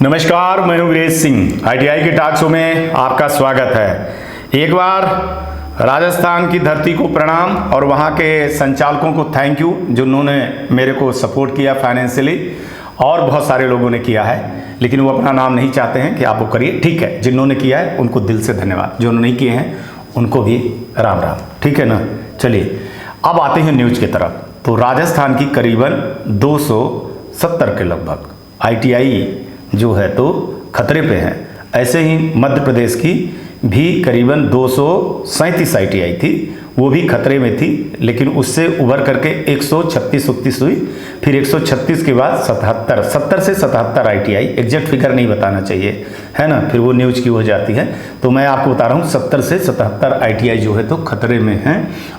नमस्कार, मैं हूं वीरेश सिंह। आईटीआई के टॉक शो में आपका स्वागत है। एक बार राजस्थान की धरती को प्रणाम और वहां के संचालकों को थैंक यू जिन्होंने मेरे को सपोर्ट किया फाइनेंशियली, और बहुत सारे लोगों ने किया है, लेकिन वो अपना नाम नहीं चाहते हैं कि आप वो करिए। ठीक है, जिन्होंने किया है उनको दिल से धन्यवाद, जो नहीं किए हैं उनको भी राम राम। ठीक है ना। चलिए अब आते हैं न्यूज की तरफ। तो राजस्थान की करीबन 270 के लगभग आईटीआई जो है तो खतरे पे हैं। ऐसे ही मध्य प्रदेश की भी करीबन 237 आईटीआई थी, वो भी खतरे में थी, लेकिन उससे उभर करके 136 हुई, फिर 136 के बाद 70 से 77 आईटीआई, एग्जैक्ट फिगर नहीं बताना चाहिए, है ना, फिर वो न्यूज की हो जाती है। तो मैं आपको बता रहा हूँ 70 से 77 आईटीआई जो है तो खतरे में हैं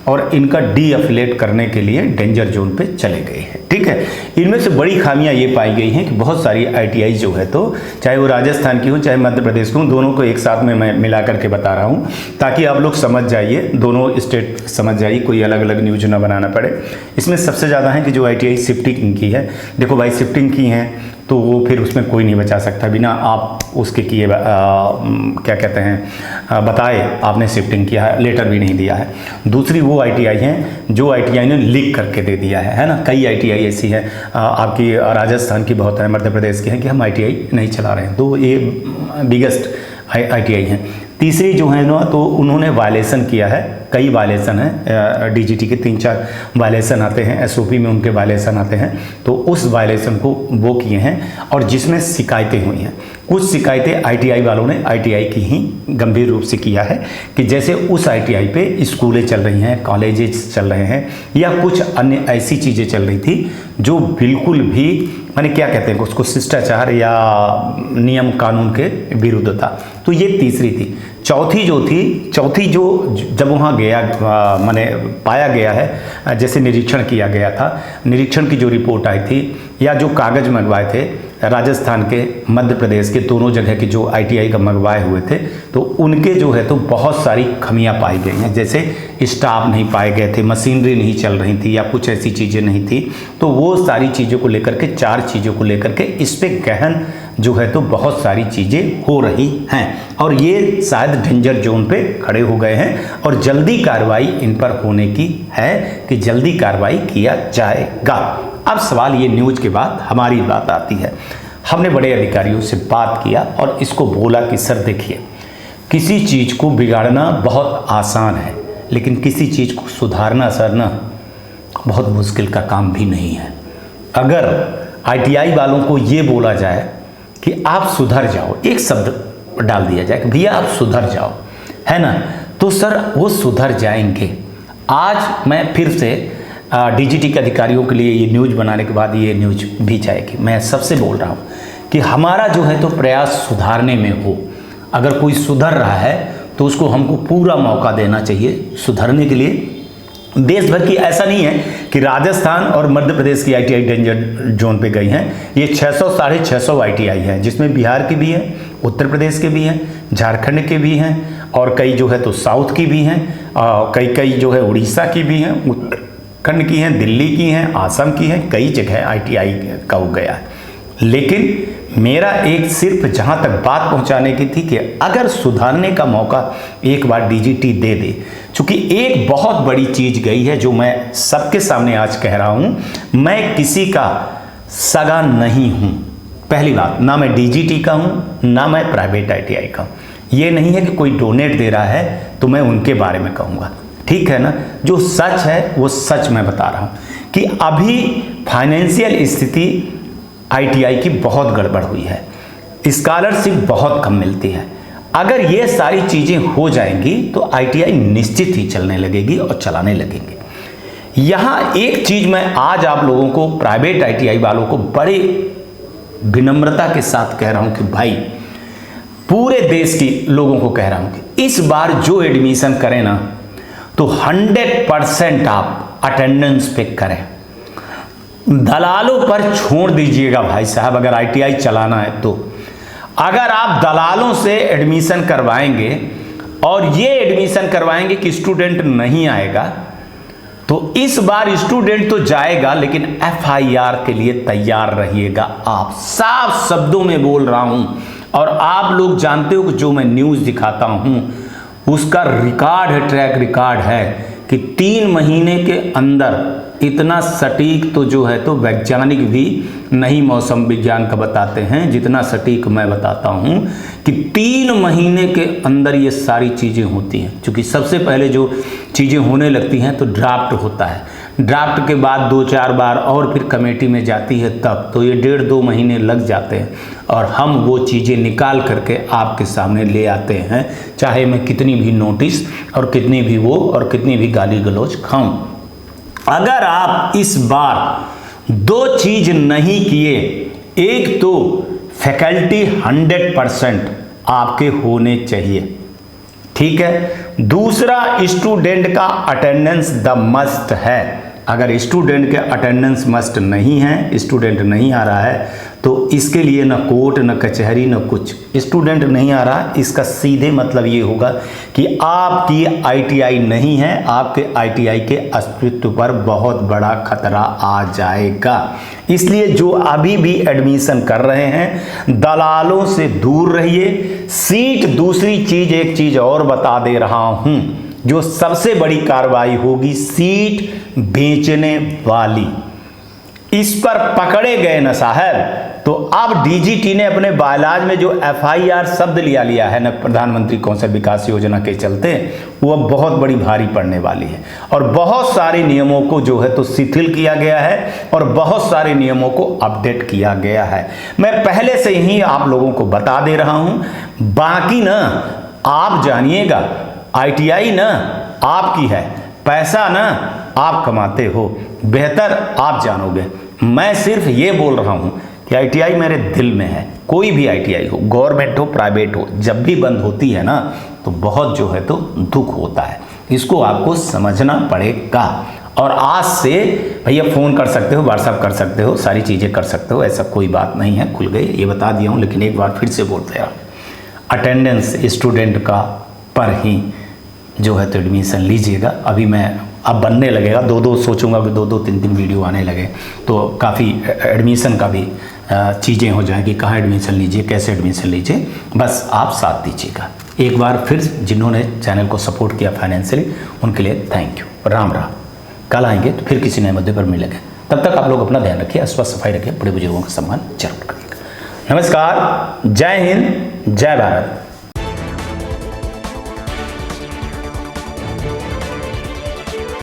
और इनका डी एफिलेट करने के लिए डेंजर जोन पे चले गए हैं। ठीक है, इनमें से बड़ी खामियां ये पाई गई हैं कि बहुत सारी आईटीआई जो है तो चाहे वो राजस्थान की हो चाहे मध्य प्रदेश की हो, दोनों को एक साथ में मैं मिला करके बता रहा हूँ ताकि आप लोग समझ जाइए, दोनों स्टेट समझ जाइए, कोई अलग अलग न्यूज ना बनाना पड़े। इसमें सबसे ज़्यादा है कि जो आईटीआई शिफ्टिंग की है, देखो भाई शिफ्टिंग की है तो वो फिर उसमें कोई नहीं बचा सकता बिना आप उसके किए क्या कहते हैं बताए आपने शिफ्टिंग किया है, लेटर भी नहीं दिया है। दूसरी वो आईटीआई हैं जो आईटीआई ने लीक करके दे दिया है ना। कई आईटीआई ऐसी है, आपकी राजस्थान की बहुत है, मध्य प्रदेश की है कि हम आईटीआई नहीं चला रहे हैं, तो ये बिगेस्ट आईटीआई हैं। तीसरी जो है ना तो उन्होंने वायलेशन किया है, कई वायलेशन हैं, डीजीटी के 3-4 वायलेशन आते हैं, एसओपी में उनके वायलेशन आते हैं, तो उस वायलेशन को वो किए हैं और जिसमें शिकायतें हुई हैं। कुछ शिकायतें आईटीआई वालों ने आईटीआई की ही गंभीर रूप से किया है कि जैसे उस आईटीआई पे स्कूलें चल रही हैं, कॉलेजेस चल रहे हैं या कुछ अन्य ऐसी चीज़ें चल रही थी जो बिल्कुल भी माने क्या कहते हैं उसको शिष्टाचार या नियम कानून के विरुद्ध था। तो ये तीसरी थी। चौथी जो जब वहाँ गया माने पाया गया है, जैसे निरीक्षण किया गया था, निरीक्षण की जो रिपोर्ट आई थी या जो कागज़ मंगवाए थे राजस्थान के मध्य प्रदेश के दोनों जगह के जो आईटीआई का मंगवाए हुए थे, तो उनके जो है तो बहुत सारी खमियां पाई गई हैं। जैसे स्टाफ नहीं पाए गए थे, मशीनरी नहीं चल रही थी या कुछ ऐसी चीज़ें नहीं थी। तो वो सारी चीज़ों को लेकर के, 4 चीज़ों को लेकर के इस पे गहन जो है तो बहुत सारी चीज़ें हो रही हैं और ये शायद डेंजर जोन पे खड़े हो गए हैं और जल्दी कार्रवाई इन पर होने की है कि जल्दी कार्रवाई किया जाएगा। अब सवाल ये न्यूज के बाद हमारी बात आती है। हमने बड़े अधिकारियों से बात किया और इसको बोला कि सर देखिए, किसी चीज़ को बिगाड़ना बहुत आसान है, लेकिन किसी चीज़ को सुधारना सर ना बहुत मुश्किल का काम भी नहीं है। अगर आईटीआई वालों को ये बोला जाए कि आप सुधर जाओ, एक शब्द डाल दिया जाए कि भैया आप सुधर जाओ, है ना, तो सर वो सुधर जाएंगे। आज मैं फिर से डीजीटी के अधिकारियों के लिए ये न्यूज बनाने के बाद ये न्यूज भी जाएगी। मैं सबसे बोल रहा हूँ कि हमारा जो है तो प्रयास सुधारने में हो। अगर कोई सुधर रहा है तो उसको हमको पूरा मौका देना चाहिए सुधरने के लिए। देश भर की ऐसा नहीं है कि राजस्थान और मध्य प्रदेश की आईटीआई डेंजर जोन पे गई हैं। ये 600-650 आईटीआई हैं, जिसमें बिहार की भी हैं, उत्तर प्रदेश के भी हैं, झारखंड के भी हैं और कई जो है तो साउथ की भी हैं, कई जो है उड़ीसा की भी हैं, उत्तराखंड की हैं, दिल्ली की हैं, आसम की हैं, कई जगह आईटीआई का हो गया है। लेकिन मेरा एक सिर्फ जहां तक बात पहुंचाने की थी कि अगर सुधारने का मौका एक बार डीजीटी दे दे, चूंकि एक बहुत बड़ी चीज गई है जो मैं सबके सामने आज कह रहा हूं, मैं किसी का सगा नहीं हूं। पहली बात, ना मैं डीजीटी का हूं ना मैं प्राइवेट आईटीआई का हूं। ये नहीं है कि कोई डोनेट दे रहा है तो मैं उनके बारे में कहूँगा, ठीक है ना। जो सच है वो सच मैं बता रहा हूँ कि अभी फाइनेंशियल स्थिति आईटीआई की बहुत गड़बड़ हुई है, स्कॉलरशिप बहुत कम मिलती है। अगर ये सारी चीज़ें हो जाएंगी तो आईटीआई निश्चित ही चलने लगेगी और चलाने लगेंगे। यहाँ एक चीज़ मैं आज आप लोगों को, प्राइवेट आईटीआई वालों को बड़े विनम्रता के साथ कह रहा हूँ कि भाई, पूरे देश के लोगों को कह रहा हूँ कि इस बार जो एडमिशन करें ना तो 100% आप अटेंडेंस पे करें। दलालों पर छोड़ दीजिएगा भाई साहब। अगर आईटीआई चलाना है तो अगर आप दलालों से एडमिशन करवाएंगे और ये एडमिशन करवाएंगे कि स्टूडेंट नहीं आएगा, तो इस बार स्टूडेंट तो जाएगा, लेकिन FIR के लिए तैयार रहिएगा आप। साफ शब्दों में बोल रहा हूं, और आप लोग जानते हो कि जो मैं न्यूज़ दिखाता हूं उसका रिकॉर्ड है, ट्रैक रिकॉर्ड है कि 3 महीने के अंदर इतना सटीक तो जो है तो वैज्ञानिक भी नहीं मौसम विज्ञान का बताते हैं जितना सटीक मैं बताता हूं कि 3 महीने के अंदर ये सारी चीज़ें होती हैं। क्योंकि सबसे पहले जो चीज़ें होने लगती हैं तो ड्राफ्ट होता है, ड्राफ्ट के बाद 2-4 बार और फिर कमेटी में जाती है, तब तो ये 1.5-2 महीने लग जाते हैं और हम वो चीज़ें निकाल करके आपके सामने ले आते हैं, चाहे मैं कितनी भी नोटिस और कितनी भी वो और कितनी भी गाली गलौज खाऊं। अगर आप इस बार 2 चीज नहीं किए, एक तो फैकल्टी 100% आपके होने चाहिए, ठीक है। दूसरा, स्टूडेंट का अटेंडेंस द मस्ट है। अगर स्टूडेंट के अटेंडेंस मस्ट नहीं है, स्टूडेंट नहीं आ रहा है, तो इसके लिए न कोर्ट न कचहरी न कुछ। स्टूडेंट नहीं आ रहा, इसका सीधे मतलब ये होगा कि आपकी ITI नहीं है, आपके ITI के अस्तित्व पर बहुत बड़ा खतरा आ जाएगा। इसलिए जो अभी भी एडमिशन कर रहे हैं, दलालों से दूर रहिए। सीट दूसरी चीज, एक चीज और बता दे रहा हूं, जो सबसे बड़ी कार्रवाई होगी सीट बेचने वाली, इस पर पकड़े गए ना साहब, तो अब DGT ने अपने बायलाज में जो FIR शब्द लिया है ना प्रधानमंत्री कौशल विकास योजना के चलते, वो अब बहुत बड़ी भारी पड़ने वाली है। और बहुत सारे नियमों को जो है तो शिथिल किया गया है और बहुत सारे नियमों को अपडेट किया गया है। मैं पहले से ही आप लोगों को बता दे रहा हूं, बाकी ना आप जानिएगा, ITI ना आपकी है, पैसा ना आप कमाते हो, बेहतर आप जानोगे। मैं सिर्फ ये बोल रहा हूं कि ITI मेरे दिल में है। कोई भी ITI हो, गवर्नमेंट हो, प्राइवेट हो, जब भी बंद होती है ना तो बहुत जो है तो दुख होता है। इसको आपको समझना पड़ेगा। और आज से भैया फ़ोन कर सकते हो, व्हाट्सएप कर सकते हो, सारी चीज़ें कर सकते हो, ऐसा कोई बात नहीं है। खुल गए, ये बता दिया हूँ, लेकिन एक बार फिर से बोलते हैं, अटेंडेंस स्टूडेंट का पर ही जो है तो एडमिशन लीजिएगा। अभी मैं अब बनने लगेगा, 2-2 सोचूंगा कि 2-2 3-3 वीडियो आने लगे तो काफ़ी एडमिशन का भी चीज़ें हो जाएगी, कहाँ एडमिशन लीजिए, कैसे एडमिशन लीजिए, बस आप साथ दीजिएगा। एक बार फिर जिन्होंने चैनल को सपोर्ट किया फाइनेंशियली, उनके लिए थैंक यू। राम राम। कल आएंगे तो फिर किसी नए मुद्दे पर मिलेंगे। तब तक आप लोग अपना ध्यान रखिए, स्वस्थ सफाई रखिए, बड़े बुजुर्गों का सम्मान जरूर करिएगा। नमस्कार, जय हिंद, जय भारत।